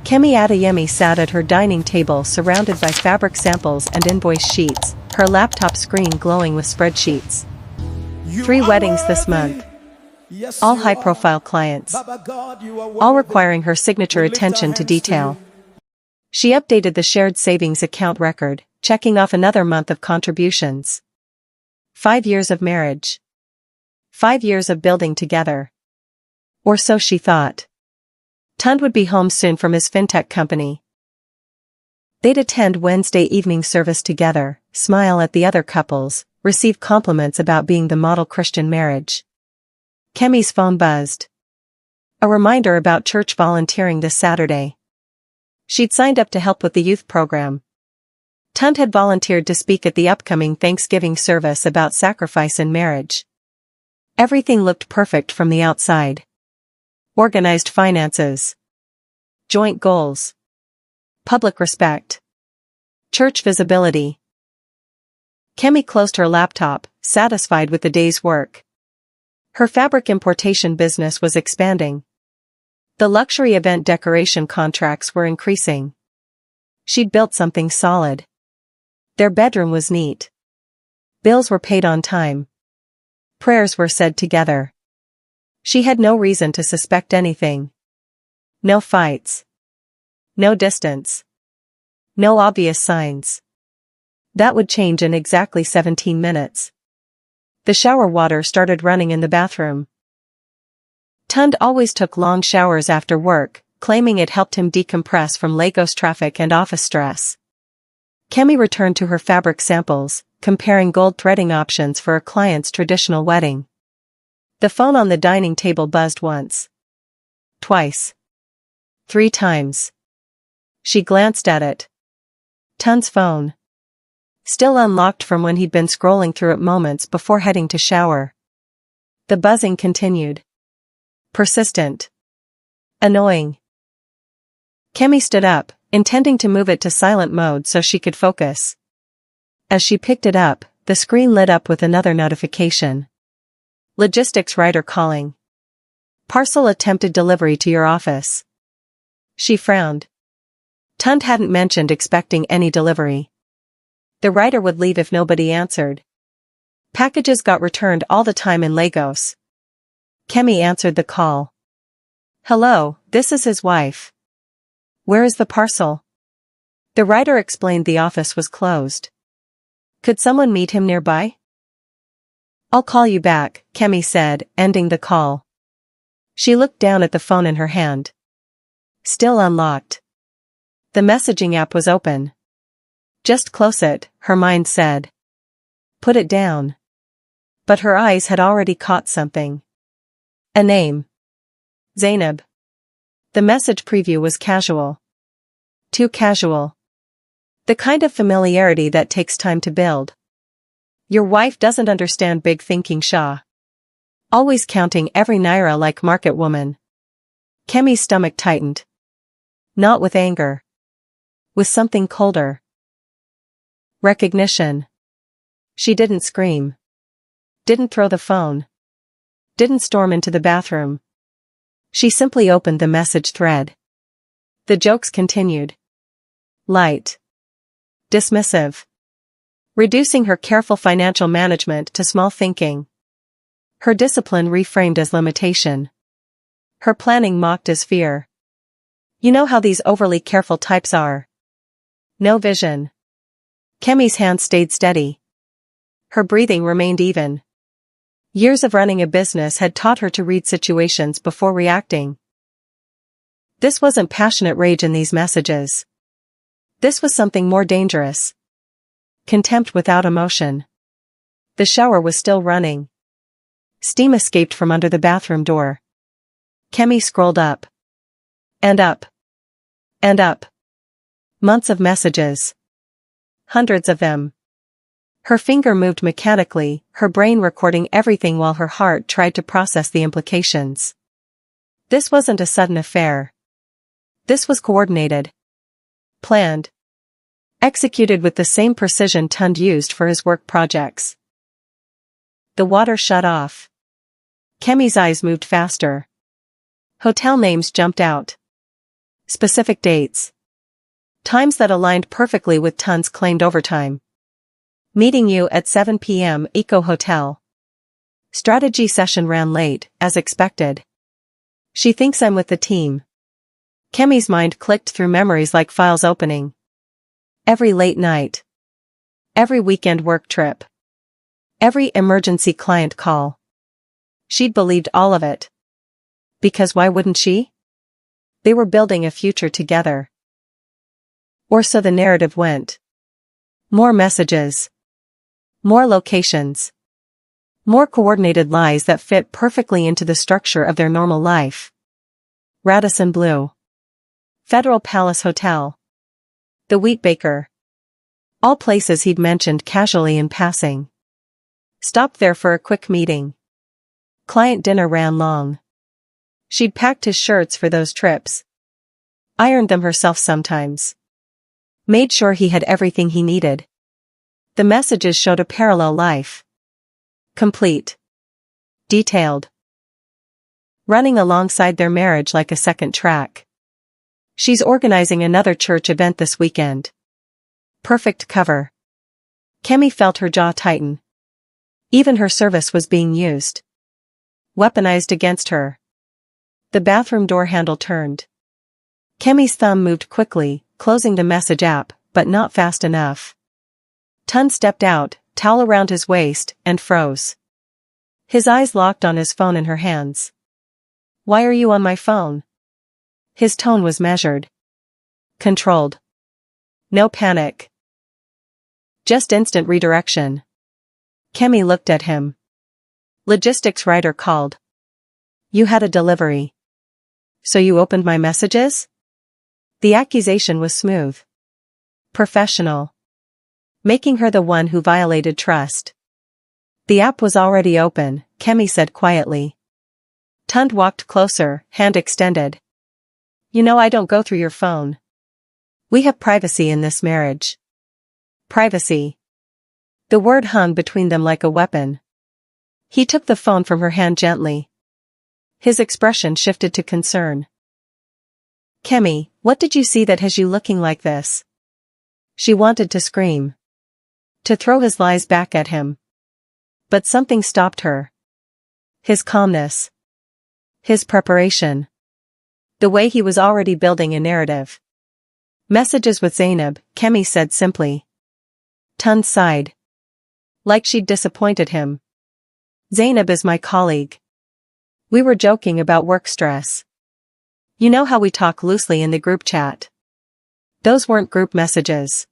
Kemi Adeyemi sat at her dining table surrounded by fabric samples and invoice sheets, her laptop screen glowing with spreadsheets. 3 weddings this month. All high-profile clients. All requiring her signature attention to detail. She updated the shared savings account record, checking off another month of contributions. 5 years of marriage. 5 years of building together. Or so she thought. Tund would be home soon from his fintech company. They'd attend Wednesday evening service together, smile at the other couples, receive compliments about being the model Christian marriage. Kemi's phone buzzed. A reminder about church volunteering this Saturday. She'd signed up to help with the youth program. Tund had volunteered to speak at the upcoming Thanksgiving service about sacrifice in marriage. Everything looked perfect from the outside. Organized finances. Joint goals. Public respect. Church visibility. Kemi closed her laptop, satisfied with the day's work. Her fabric importation business was expanding. The luxury event decoration contracts were increasing. She'd built something solid. Their bedroom was neat. Bills were paid on time. Prayers were said together. She had no reason to suspect anything. No fights. No distance. No obvious signs. That would change in exactly 17 minutes. The shower water started running in the bathroom. Tund always took long showers after work, claiming it helped him decompress from Lagos traffic and office stress. Kemi returned to her fabric samples, comparing gold threading options for a client's traditional wedding. The phone on the dining table buzzed once. Twice. 3 times. She glanced at it. Tund's phone. Still unlocked from when he'd been scrolling through it moments before heading to shower. The buzzing continued. Persistent. Annoying. Kemi stood up, intending to move it to silent mode so she could focus. As she picked it up, the screen lit up with another notification. Logistics writer calling. Parcel attempted delivery to your office. She frowned. Tund hadn't mentioned expecting any delivery. The writer would leave if nobody answered. Packages got returned all the time in Lagos. Kemi answered the call. Hello, this is his wife. Where is the parcel? The writer explained the office was closed. Could someone meet him nearby? I'll call you back, Kemi said, ending the call. She looked down at the phone in her hand. Still unlocked. The messaging app was open. Just close it, her mind said. Put it down. But her eyes had already caught something. A name. Zainab. The message preview was casual. Too casual. The kind of familiarity that takes time to build. Your wife doesn't understand big thinking, Shah. Always counting every naira like market woman. Kemi's stomach tightened. Not with anger. With something colder. Recognition. She didn't scream. Didn't throw the phone. Didn't storm into the bathroom. She simply opened the message thread. The jokes continued. Light. Dismissive. Reducing her careful financial management to small thinking. Her discipline reframed as limitation. Her planning mocked as fear. You know how these overly careful types are. No vision. Kemi's hand stayed steady. Her breathing remained even. Years of running a business had taught her to read situations before reacting. This wasn't passionate rage in these messages. This was something more dangerous. Contempt without emotion. The shower was still running. Steam escaped from under the bathroom door. Kemi scrolled up. And up. And up. Months of messages. Hundreds of them. Her finger moved mechanically, her brain recording everything while her heart tried to process the implications. This wasn't a sudden affair. This was coordinated. Planned. Executed with the same precision Tund used for his work projects. The water shut off. Kemi's eyes moved faster. Hotel names jumped out. Specific dates. Times that aligned perfectly with Tun's claimed overtime. Meeting you at 7 p.m. Eco Hotel. Strategy session ran late, as expected. She thinks I'm with the team. Kemi's mind clicked through memories like files opening. Every late night. Every weekend work trip. Every emergency client call. She'd believed all of it. Because why wouldn't she? They were building a future together. Or so the narrative went. More messages. More locations. More coordinated lies that fit perfectly into the structure of their normal life. Radisson Blu. Federal Palace Hotel. The Wheat Baker. All places he'd mentioned casually in passing. Stopped there for a quick meeting. Client dinner ran long. She'd packed his shirts for those trips. Ironed them herself sometimes. Made sure he had everything he needed. The messages showed a parallel life. Complete. Detailed. Running alongside their marriage like a second track. She's organizing another church event this weekend. Perfect cover. Kemi felt her jaw tighten. Even her service was being used. Weaponized against her. The bathroom door handle turned. Kemi's thumb moved quickly, closing the message app, but not fast enough. Tun stepped out, towel around his waist, and froze. His eyes locked on his phone in her hands. Why are you on my phone? His tone was measured. Controlled. No panic. Just instant redirection. Kemi looked at him. Logistics writer called. You had a delivery. So you opened my messages? The accusation was smooth. Professional. Making her the one who violated trust. The app was already open, Kemi said quietly. Tund walked closer, hand extended. You know I don't go through your phone. We have privacy in this marriage. Privacy. The word hung between them like a weapon. He took the phone from her hand gently. His expression shifted to concern. Kemi, what did you see that has you looking like this? She wanted to scream. To throw his lies back at him. But something stopped her. His calmness. His preparation. The way he was already building a narrative. Messages with Zainab, Kemi said simply. Tund sighed. Like she'd disappointed him. Zainab is my colleague. We were joking about work stress. You know how we talk loosely in the group chat. Those weren't group messages.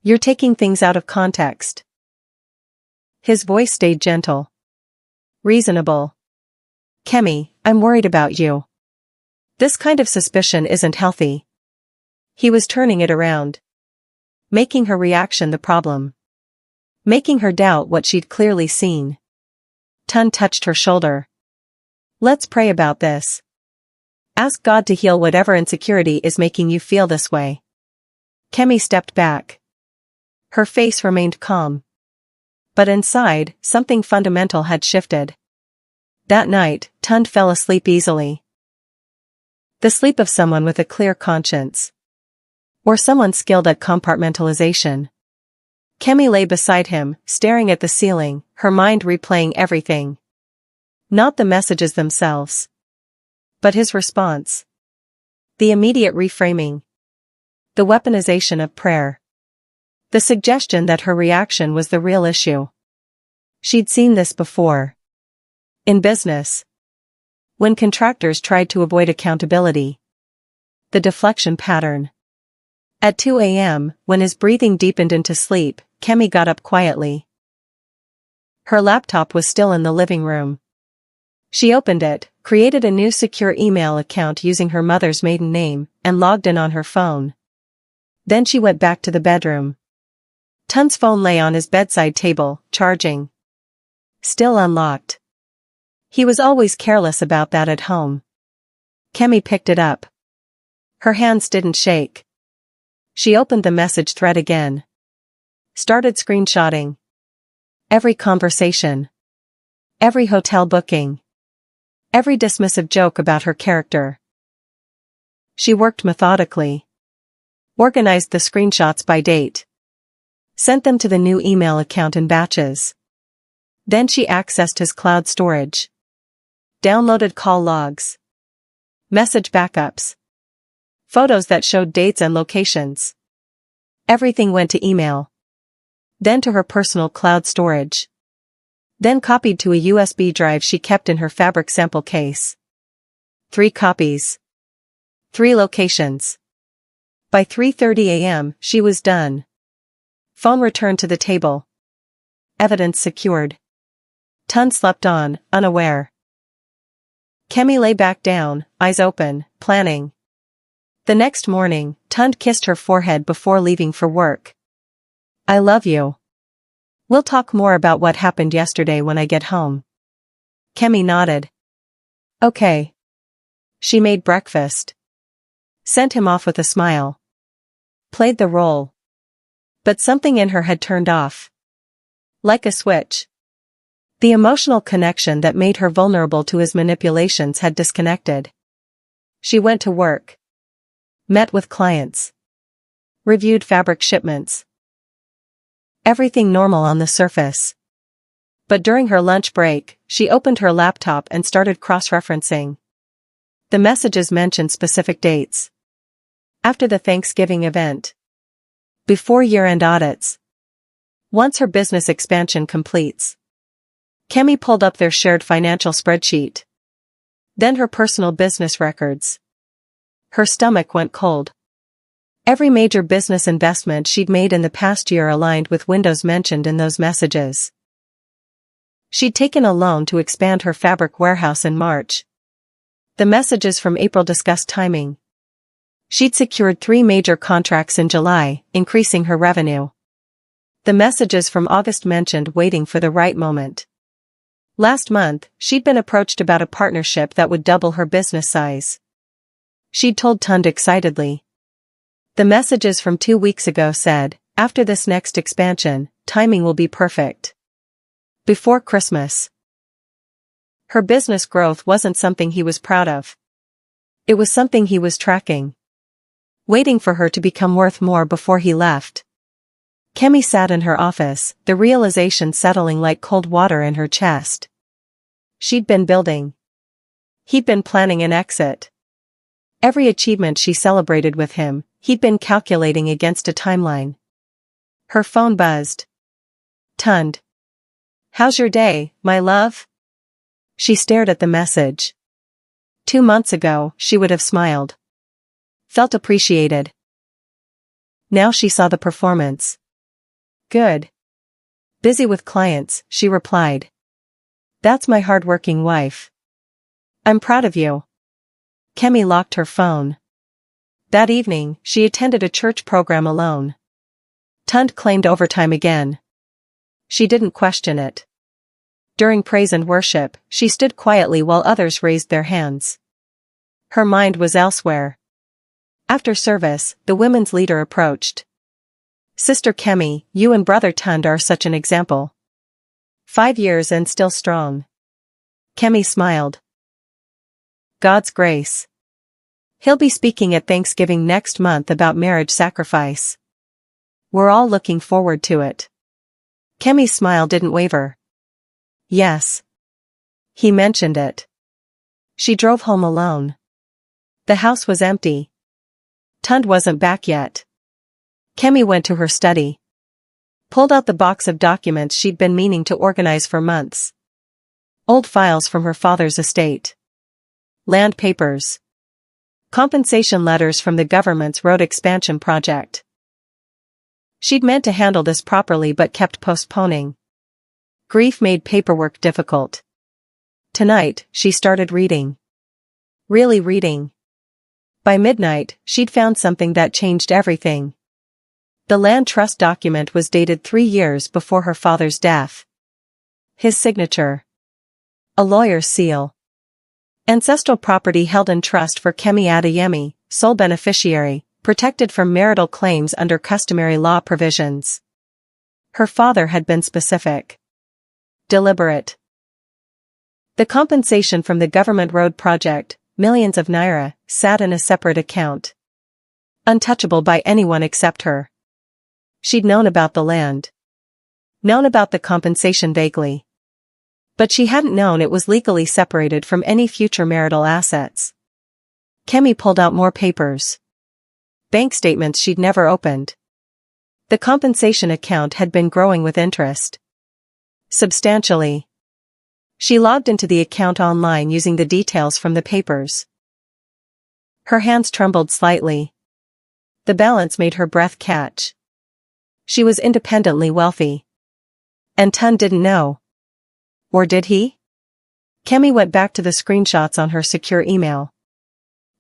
You're taking things out of context. His voice stayed gentle. Reasonable. Kemi, I'm worried about you. This kind of suspicion isn't healthy. He was turning it around. Making her reaction the problem. Making her doubt what she'd clearly seen. Tun touched her shoulder. Let's pray about this. Ask God to heal whatever insecurity is making you feel this way. Kemi stepped back. Her face remained calm. But inside, something fundamental had shifted. That night, Tund fell asleep easily. The sleep of someone with a clear conscience. Or someone skilled at compartmentalization. Kemi lay beside him, staring at the ceiling, her mind replaying everything. Not the messages themselves. But his response. The immediate reframing. The weaponization of prayer. The suggestion that her reaction was the real issue. She'd seen this before. In business. When contractors tried to avoid accountability. The deflection pattern. At 2 a.m., when his breathing deepened into sleep, Kemi got up quietly. Her laptop was still in the living room. She opened it, created a new secure email account using her mother's maiden name, and logged in on her phone. Then she went back to the bedroom. Tun's phone lay on his bedside table, charging. Still unlocked. He was always careless about that at home. Kemi picked it up. Her hands didn't shake. She opened the message thread again. Started screenshotting. Every conversation. Every hotel booking. Every dismissive joke about her character. She worked methodically. Organized the screenshots by date. Sent them to the new email account in batches. Then she accessed his cloud storage. Downloaded call logs. Message backups. Photos that showed dates and locations. Everything went to email. Then to her personal cloud storage. Then copied to a USB drive she kept in her fabric sample case. 3 copies. 3 locations. By 3:30 a.m., she was done. Phone returned to the table. Evidence secured. Tund slept on, unaware. Kemi lay back down, eyes open, planning. The next morning, Tund kissed her forehead before leaving for work. I love you. We'll talk more about what happened yesterday when I get home. Kemi nodded. Okay. She made breakfast. Sent him off with a smile. Played the role. But something in her had turned off. Like a switch. The emotional connection that made her vulnerable to his manipulations had disconnected. She went to work. Met with clients. Reviewed fabric shipments. Everything normal on the surface. But during her lunch break, she opened her laptop and started cross-referencing. The messages mentioned specific dates. After the Thanksgiving event. Before year-end audits. Once her business expansion completes. Kemi pulled up their shared financial spreadsheet. Then her personal business records. Her stomach went cold. Every major business investment she'd made in the past year aligned with windows mentioned in those messages. She'd taken a loan to expand her fabric warehouse in March. The messages from April discussed timing. She'd secured 3 major contracts in July, increasing her revenue. The messages from August mentioned waiting for the right moment. Last month, she'd been approached about a partnership that would double her business size. She'd told Tund excitedly. The messages from 2 weeks ago said, after this next expansion, timing will be perfect. Before Christmas. Her business growth wasn't something he was proud of. It was something he was tracking. Waiting for her to become worth more before he left. Kemi sat in her office, the realization settling like cold water in her chest. She'd been building. He'd been planning an exit. Every achievement she celebrated with him, he'd been calculating against a timeline. Her phone buzzed. Tund. How's your day, my love? She stared at the message. 2 months ago, she would have smiled. Felt appreciated. Now she saw the performance. Good. Busy with clients, she replied. That's my hard-working wife. I'm proud of you. Kemi locked her phone. That evening, she attended a church program alone. Tund claimed overtime again. She didn't question it. During praise and worship, she stood quietly while others raised their hands. Her mind was elsewhere. After service, the women's leader approached. Sister Kemi, you and Brother Tund are such an example. 5 years and still strong. Kemi smiled. God's grace. He'll be speaking at Thanksgiving next month about marriage sacrifice. We're all looking forward to it. Kemi's smile didn't waver. Yes. He mentioned it. She drove home alone. The house was empty. Tund wasn't back yet. Kemi went to her study. Pulled out the box of documents she'd been meaning to organize for months. Old files from her father's estate. Land papers. Compensation letters from the government's road expansion project. She'd meant to handle this properly but kept postponing. Grief made paperwork difficult. Tonight, she started reading. Really reading. By midnight, she'd found something that changed everything. The land trust document was dated 3 years before her father's death. His signature. A lawyer's seal. Ancestral property held in trust for Kemi Adeyemi, sole beneficiary, protected from marital claims under customary law provisions. Her father had been specific. Deliberate. The compensation from the government road project, millions of naira, sat in a separate account. Untouchable by anyone except her. She'd known about the land. Known about the compensation vaguely. But she hadn't known it was legally separated from any future marital assets. Kemi pulled out more papers. Bank statements she'd never opened. The compensation account had been growing with interest. Substantially. She logged into the account online using the details from the papers. Her hands trembled slightly. The balance made her breath catch. She was independently wealthy. And Tun didn't know. Or did he? Kemi went back to the screenshots on her secure email.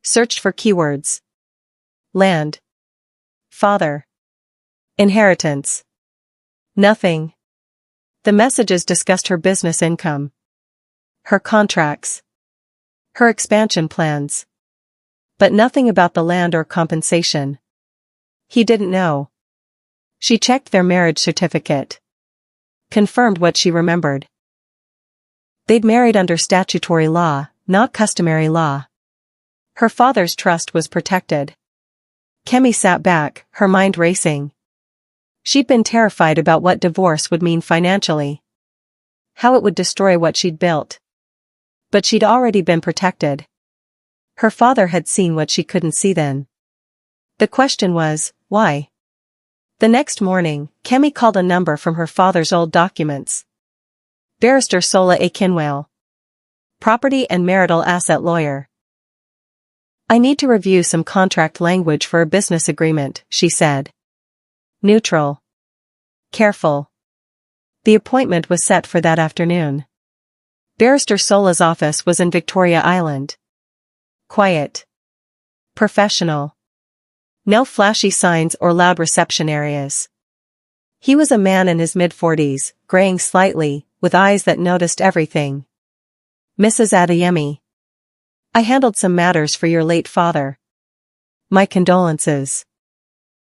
Searched for keywords. Land. Father. Inheritance. Nothing. The messages discussed her business income. Her contracts. Her expansion plans. But nothing about the land or compensation. He didn't know. She checked their marriage certificate. Confirmed what she remembered. They'd married under statutory law, not customary law. Her father's trust was protected. Kemi sat back, her mind racing. She'd been terrified about what divorce would mean financially. How it would destroy what she'd built. But she'd already been protected. Her father had seen what she couldn't see then. The question was, why? The next morning, Kemi called a number from her father's old documents. Barrister Sola Akinwale. Property and marital asset lawyer. I need to review some contract language for a business agreement, she said. Neutral. Careful. The appointment was set for that afternoon. Barrister Sola's office was in Victoria Island. Quiet. Professional. No flashy signs or loud reception areas. He was a man in his mid-40s, graying slightly, with eyes that noticed everything. Mrs. Adeyemi. I handled some matters for your late father. My condolences.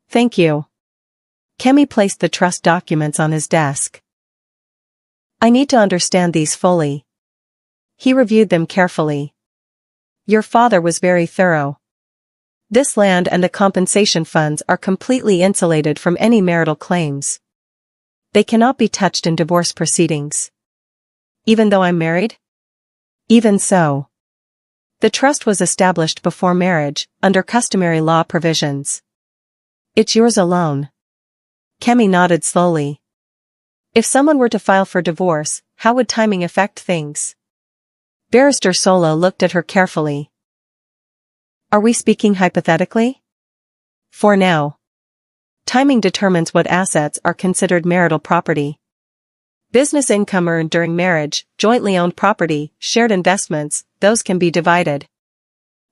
Thank you. Kemi placed the trust documents on his desk. I need to understand these fully. He reviewed them carefully. Your father was very thorough. This land and the compensation funds are completely insulated from any marital claims. They cannot be touched in divorce proceedings. Even though I'm married? Even so. The trust was established before marriage, under customary law provisions. It's yours alone. Kemi nodded slowly. If someone were to file for divorce, how would timing affect things? Barrister Sola looked at her carefully. Are we speaking hypothetically? For now. Timing determines what assets are considered marital property. Business income earned during marriage, jointly owned property, shared investments, those can be divided.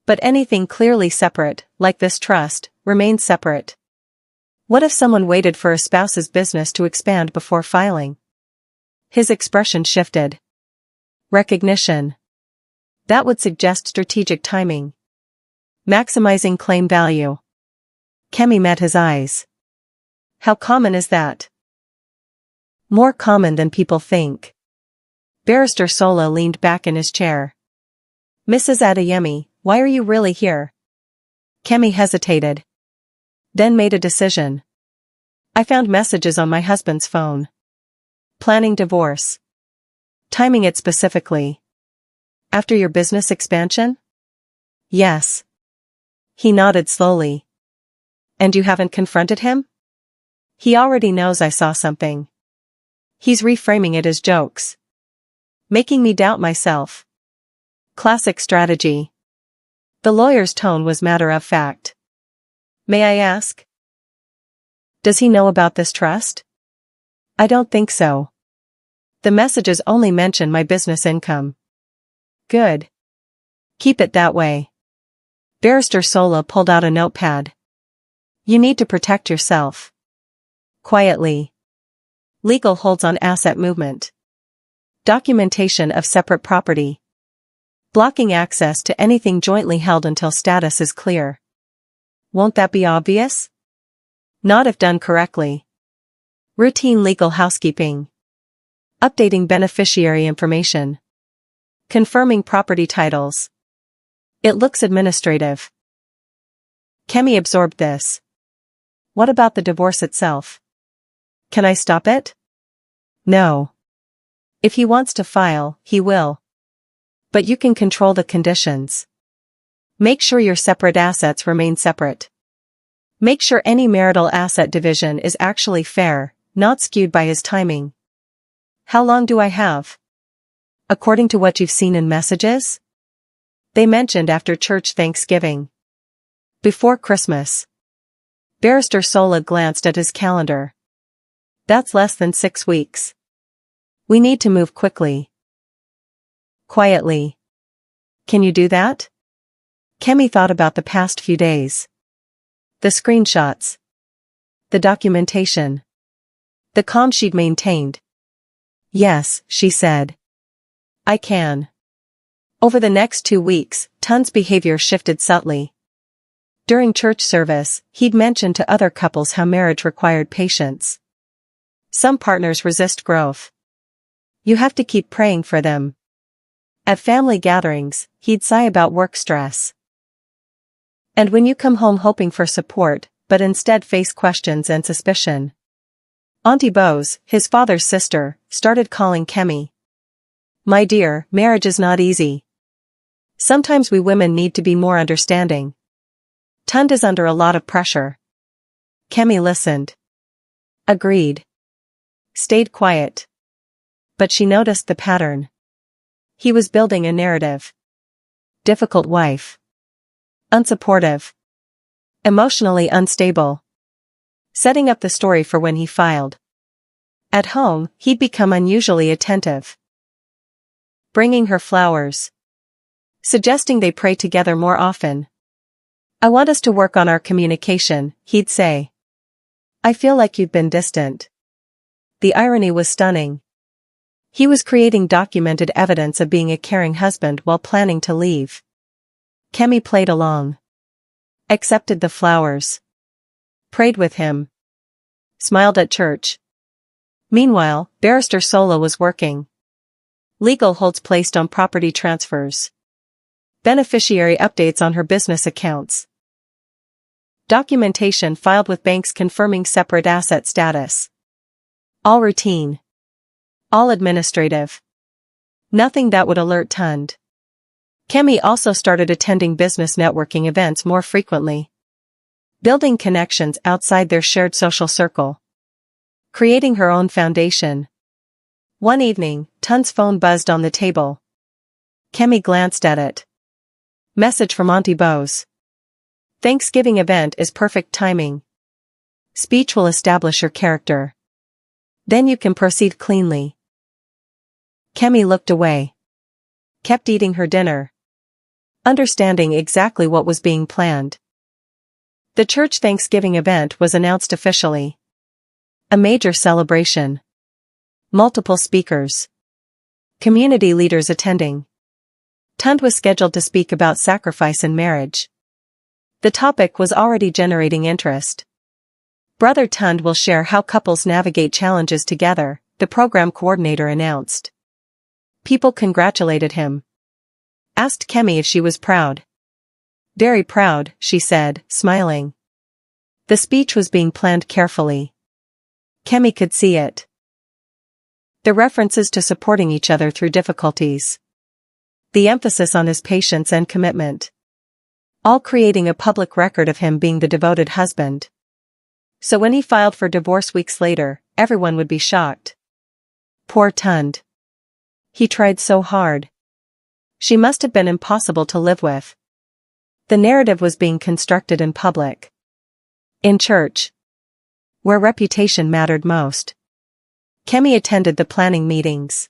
But anything clearly separate, like this trust, remains separate. What if someone waited for a spouse's business to expand before filing? His expression shifted. Recognition. That would suggest strategic timing. Maximizing claim value. Kemi met his eyes. How common is that? More common than people think. Barrister Sola leaned back in his chair. Mrs. Adeyemi, why are you really here? Kemi hesitated. Then made a decision. I found messages on my husband's phone. Planning divorce. Timing it specifically. After your business expansion? Yes. He nodded slowly. And you haven't confronted him? He already knows I saw something. He's reframing it as jokes. Making me doubt myself. Classic strategy. The lawyer's tone was matter of fact. May I ask? Does he know about this trust? I don't think so. The messages only mention my business income. Good. Keep it that way. Barrister Sola pulled out a notepad. You need to protect yourself. Quietly. Legal holds on asset movement. Documentation of separate property. Blocking access to anything jointly held until status is clear. Won't that be obvious? Not if done correctly. Routine legal housekeeping. Updating beneficiary information. Confirming property titles. It looks administrative. Kemi absorbed this. What about the divorce itself? Can I stop it? No. If he wants to file, he will. But you can control the conditions. Make sure your separate assets remain separate. Make sure any marital asset division is actually fair, not skewed by his timing. How long do I have? According to what you've seen in messages? They mentioned after church Thanksgiving. Before Christmas. Barrister Sola glanced at his calendar. That's less than 6 weeks. We need to move quickly. Quietly. Can you do that? Kemi thought about the past few days. The screenshots. The documentation. The calm she'd maintained. Yes, she said. I can. Over the next 2 weeks, Tun's behavior shifted subtly. During church service, he'd mentioned to other couples how marriage required patience. Some partners resist growth. You have to keep praying for them. At family gatherings, he'd sigh about work stress. And when you come home hoping for support, but instead face questions and suspicion. Auntie Bose, his father's sister, started calling Kemi. My dear, marriage is not easy. Sometimes we women need to be more understanding. Tund is under a lot of pressure. Kemi listened. Agreed. Stayed quiet. But she noticed the pattern. He was building a narrative. Difficult wife. Unsupportive. Emotionally unstable. Setting up the story for when he filed. At home, he'd become unusually attentive. Bringing her flowers. Suggesting they pray together more often. I want us to work on our communication, he'd say. I feel like you've been distant. The irony was stunning. He was creating documented evidence of being a caring husband while planning to leave. Kemi played along. Accepted the flowers. Prayed with him. Smiled at church. Meanwhile, Barrister Sola was working. Legal holds placed on property transfers. Beneficiary updates on her business accounts. Documentation filed with banks confirming separate asset status. All routine. All administrative. Nothing that would alert Tund. Kemi also started attending business networking events more frequently. Building connections outside their shared social circle. Creating her own foundation. One evening, Tund's phone buzzed on the table. Kemi glanced at it. Message from Auntie Bose. Thanksgiving event is perfect timing. Speech will establish your character. Then you can proceed cleanly. Kemi looked away. Kept eating her dinner. Understanding exactly what was being planned. The church Thanksgiving event was announced officially. A major celebration. Multiple speakers. Community leaders attending. Tund was scheduled to speak about sacrifice in marriage. The topic was already generating interest. Brother Tund will share how couples navigate challenges together, the program coordinator announced. People congratulated him. Asked Kemi if she was proud. Very proud, she said, smiling. The speech was being planned carefully. Kemi could see it. The references to supporting each other through difficulties. The emphasis on his patience and commitment. All creating a public record of him being the devoted husband. So when he filed for divorce weeks later, everyone would be shocked. Poor Tund. He tried so hard. She must have been impossible to live with. The narrative was being constructed in public. In church. Where reputation mattered most. Kemi attended the planning meetings.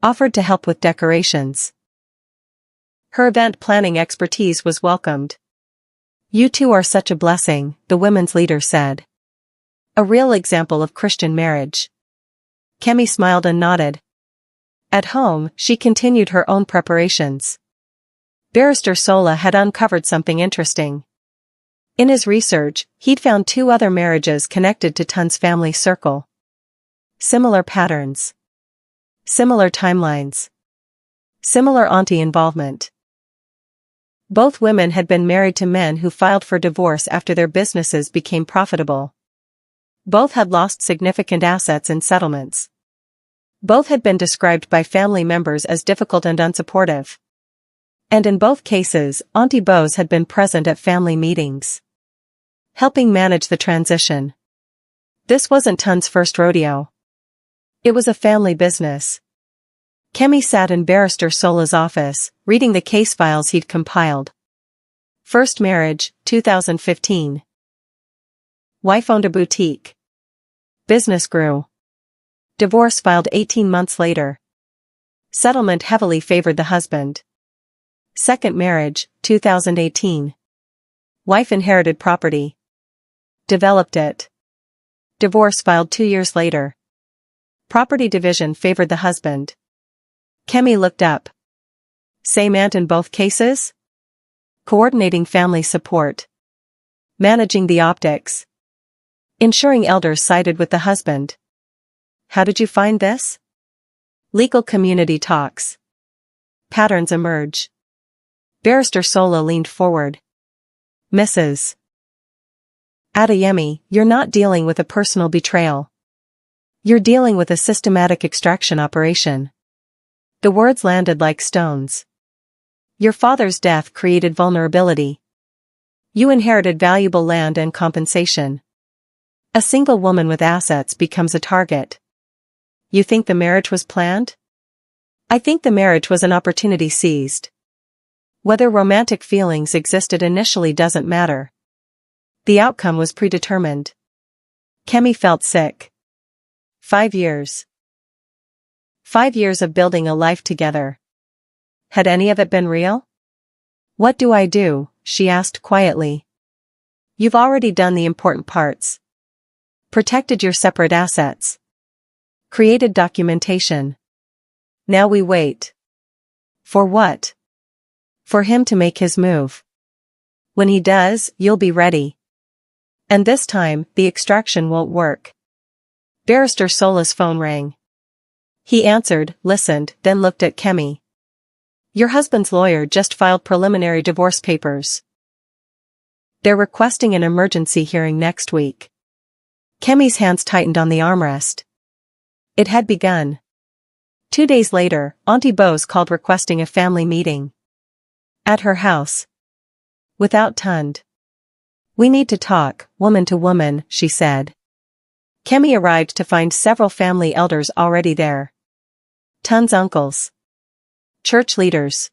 Offered to help with decorations. Her event planning expertise was welcomed. You two are such a blessing, the women's leader said. A real example of Christian marriage. Kemi smiled and nodded. At home, she continued her own preparations. Barrister Sola had uncovered something interesting. In his research, he'd found 2 other marriages connected to Tund's family circle. Similar patterns. Similar timelines. Similar auntie involvement. Both women had been married to men who filed for divorce after their businesses became profitable. Both had lost significant assets in settlements. Both had been described by family members as difficult and unsupportive. And in both cases, Auntie Bose had been present at family meetings, helping manage the transition. This wasn't Tun's first rodeo. It was a family business. Kemi sat in Barrister Sola's office, reading the case files he'd compiled. First marriage, 2015. Wife owned a boutique. Business grew. Divorce filed 18 months later. Settlement heavily favored the husband. Second marriage, 2018. Wife inherited property. Developed it. Divorce filed 2 years later. Property division favored the husband. Kemi looked up. Same aunt in both cases? Coordinating family support. Managing the optics. Ensuring elders sided with the husband. How did you find this? Legal community talks. Patterns emerge. Barrister Sola leaned forward. Mrs. Adeyemi, you're not dealing with a personal betrayal. You're dealing with a systematic extraction operation. The words landed like stones. Your father's death created vulnerability. You inherited valuable land and compensation. A single woman with assets becomes a target. You think the marriage was planned? I think the marriage was an opportunity seized. Whether romantic feelings existed initially doesn't matter. The outcome was predetermined. Kemi felt sick. 5 years. 5 years of building a life together. Had any of it been real? What do I do? She asked quietly. You've already done the important parts. Protected your separate assets. Created documentation. Now we wait. For what? For him to make his move. When he does, you'll be ready. And this time, the extraction won't work. Barrister Sola's phone rang. He answered, listened, then looked at Kemi. Your husband's lawyer just filed preliminary divorce papers. They're requesting an emergency hearing next week. Kemi's hands tightened on the armrest. It had begun. 2 days later, Auntie Bose called requesting a family meeting. At her house. Without Tund. We need to talk, woman to woman, she said. Kemi arrived to find several family elders already there. Tund's uncles. Church leaders.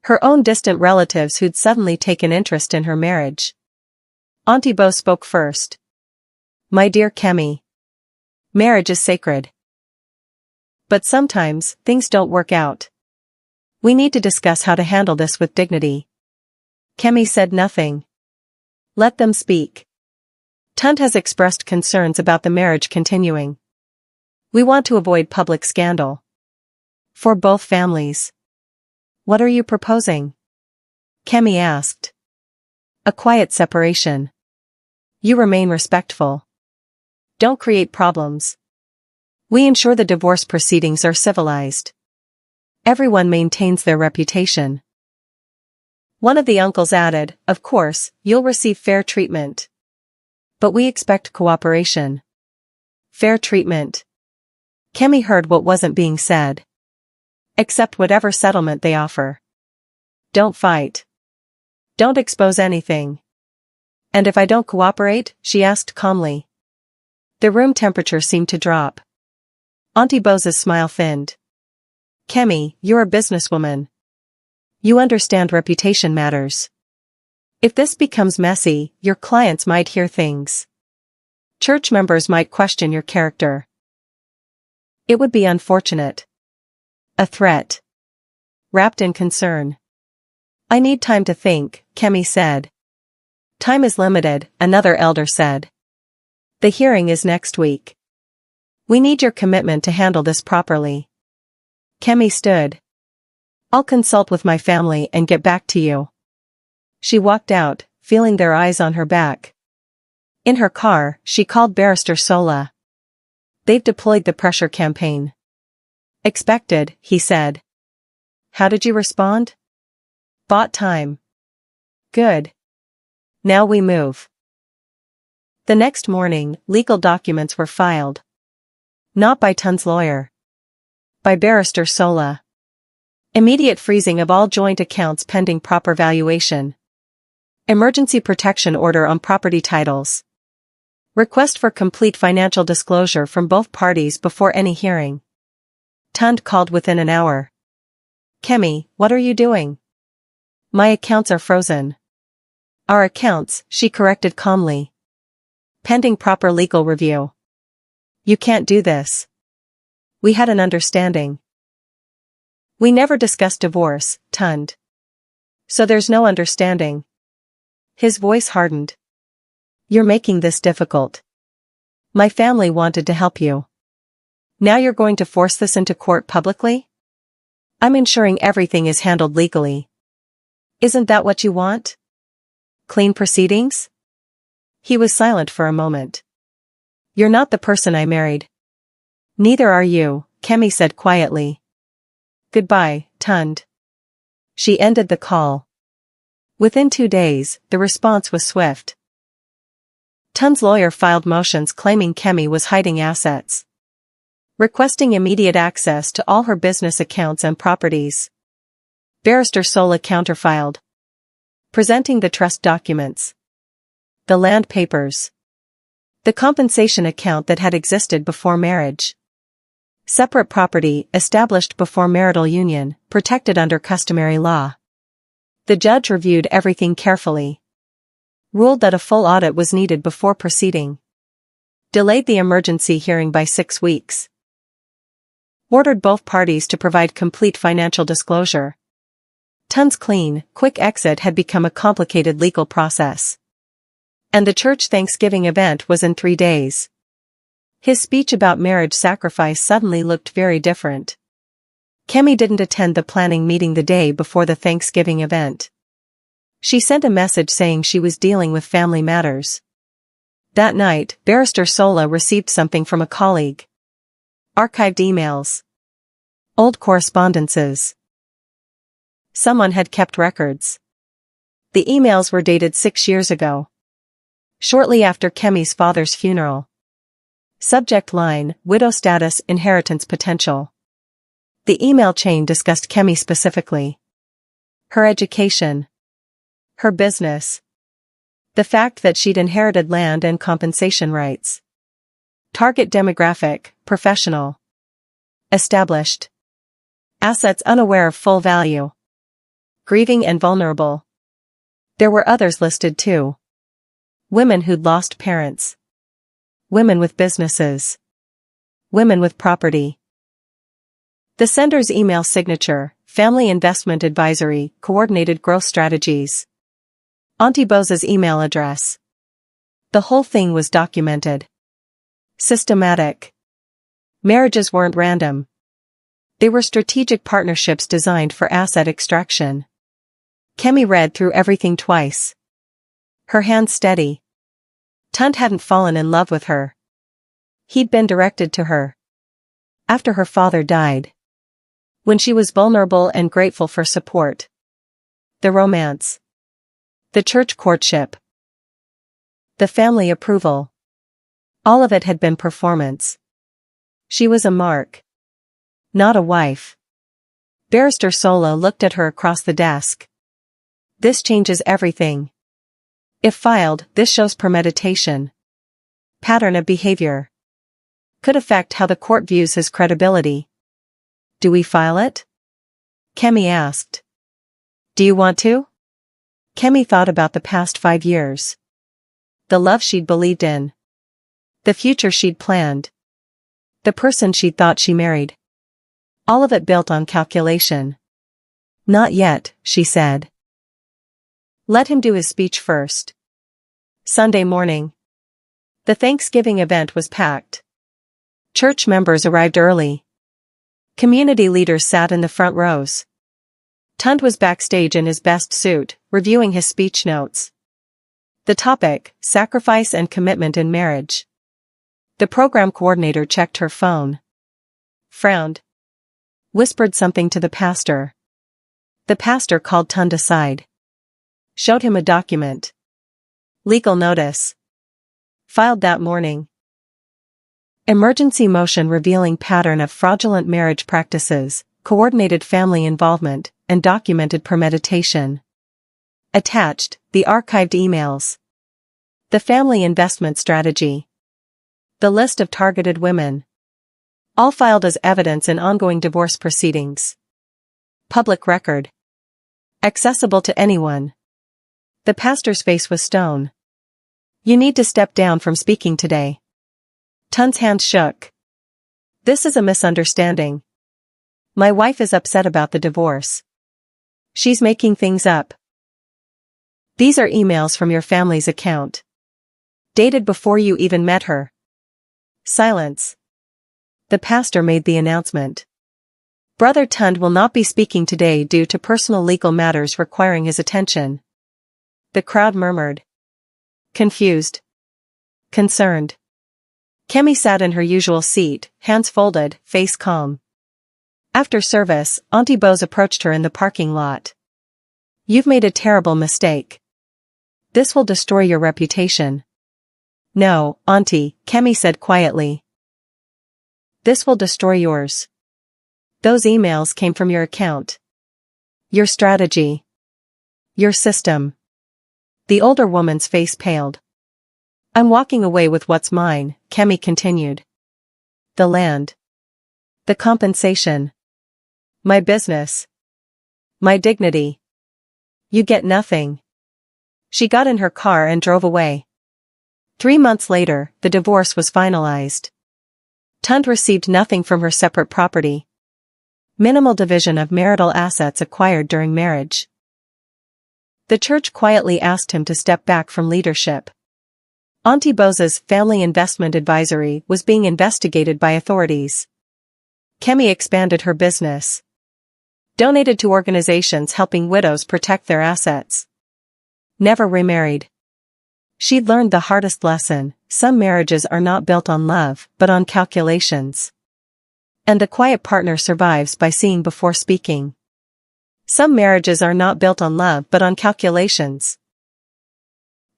Her own distant relatives who'd suddenly taken interest in her marriage. Auntie Bose spoke first. My dear Kemi. Marriage is sacred. But sometimes, things don't work out. We need to discuss how to handle this with dignity. Kemi said nothing. Let them speak. Tund has expressed concerns about the marriage continuing. We want to avoid public scandal. For both families. What are you proposing? Kemi asked. A quiet separation. You remain respectful. Don't create problems. We ensure the divorce proceedings are civilized. Everyone maintains their reputation. One of the uncles added, of course, you'll receive fair treatment. But we expect cooperation. Fair treatment. Kemi heard what wasn't being said. Accept whatever settlement they offer. Don't fight. Don't expose anything. And if I don't cooperate? She asked calmly. The room temperature seemed to drop. Auntie Bose's smile thinned. Kemi, you're a businesswoman. You understand reputation matters. If this becomes messy, your clients might hear things. Church members might question your character. It would be unfortunate. A threat. Wrapped in concern. I need time to think, Kemi said. Time is limited, another elder said. The hearing is next week. We need your commitment to handle this properly. Kemi stood. I'll consult with my family and get back to you. She walked out, feeling their eyes on her back. In her car, she called Barrister Sola. They've deployed the pressure campaign. Expected, he said. How did you respond? Bought time. Good. Now we move. The next morning, legal documents were filed. Not by Tun's lawyer. By Barrister Sola. Immediate freezing of all joint accounts pending proper valuation. Emergency protection order on property titles. Request for complete financial disclosure from both parties before any hearing. Tund called within an hour. Kemi, what are you doing? My accounts are frozen. Our accounts, she corrected calmly. Pending proper legal review. You can't do this. We had an understanding. We never discussed divorce, Tund. So there's no understanding. His voice hardened. You're making this difficult. My family wanted to help you. Now you're going to force this into court publicly? I'm ensuring everything is handled legally. Isn't that what you want? Clean proceedings? He was silent for a moment. You're not the person I married. Neither are you, Kemi said quietly. Goodbye, Tund. She ended the call. Within 2 days, the response was swift. Tund's lawyer filed motions claiming Kemi was hiding assets. Requesting immediate access to all her business accounts and properties. Barrister Sola counterfiled. Presenting the trust documents. The land papers. The compensation account that had existed before marriage. Separate property established before marital union, protected under customary law. The judge reviewed everything carefully. Ruled that a full audit was needed before proceeding. Delayed the emergency hearing by 6 weeks. Ordered both parties to provide complete financial disclosure. Tund's clean, quick exit had become a complicated legal process. And the church Thanksgiving event was in 3 days. His speech about marriage sacrifice suddenly looked very different. Kemi didn't attend the planning meeting the day before the Thanksgiving event. She sent a message saying she was dealing with family matters. That night, Barrister Sola received something from a colleague. Archived emails. Old correspondences. Someone had kept records. The emails were dated 6 years ago. Shortly after Kemi's father's funeral. Subject line, widow status, inheritance potential. The email chain discussed Kemi specifically. Her education. Her business. The fact that she'd inherited land and compensation rights. Target demographic, professional. Established. Assets unaware of full value. Grieving and vulnerable. There were others listed too. Women who'd lost parents. Women with businesses. Women with property. The sender's email signature, Family Investment Advisory, Coordinated Growth Strategies. Auntie Boza's email address. The whole thing was documented. Systematic. Marriages weren't random. They were strategic partnerships designed for asset extraction. Kemi read through everything twice. Her hands steady. Tund hadn't fallen in love with her. He'd been directed to her. After her father died. When she was vulnerable and grateful for support. The romance. The church courtship. The family approval. All of it had been performance. She was a mark. Not a wife. Barrister Sola looked at her across the desk. This changes everything. If filed, this shows premeditation. Pattern of behavior. Could affect how the court views his credibility. Do we file it? Kemi asked. Do you want to? Kemi thought about the past 5 years. The love she'd believed in. The future she'd planned. The person she'd thought she married. All of it built on calculation. Not yet, she said. Let him do his speech first. Sunday morning. The Thanksgiving event was packed. Church members arrived early. Community leaders sat in the front rows. Tund was backstage in his best suit, reviewing his speech notes. The topic, sacrifice and commitment in marriage. The program coordinator checked her phone. Frowned. Whispered something to the pastor. The pastor called Tund aside. Showed him a document. Legal notice. Filed that morning. Emergency motion revealing pattern of fraudulent marriage practices, coordinated family involvement, and documented premeditation. Attached, the archived emails. The family investment strategy. The list of targeted women. All filed as evidence in ongoing divorce proceedings. Public record. Accessible to anyone. The pastor's face was stone. You need to step down from speaking today. Tund's hand shook. This is a misunderstanding. My wife is upset about the divorce. She's making things up. These are emails from your family's account. Dated before you even met her. Silence. The pastor made the announcement. Brother Tund will not be speaking today due to personal legal matters requiring his attention. The crowd murmured. Confused. Concerned. Kemi sat in her usual seat, hands folded, face calm. After service, Auntie Bose approached her in the parking lot. You've made a terrible mistake. This will destroy your reputation. No, Auntie, Kemi said quietly. This will destroy yours. Those emails came from your account. Your strategy. Your system. The older woman's face paled. I'm walking away with what's mine, Kemi continued. The land. The compensation. My business. My dignity. You get nothing. She got in her car and drove away. 3 months later, the divorce was finalized. Tund received nothing from her separate property. Minimal division of marital assets acquired during marriage. The church quietly asked him to step back from leadership. Auntie Bose's family investment advisory was being investigated by authorities. Kemi expanded her business. Donated to organizations helping widows protect their assets. Never remarried. She'd learned the hardest lesson: some marriages are not built on love, but on calculations. And the quiet partner survives by seeing before speaking. Some marriages are not built on love but on calculations.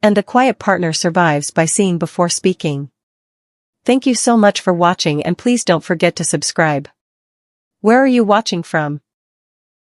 And the quiet partner survives by seeing before speaking. Thank you so much for watching, and please don't forget to subscribe. Where are you watching from?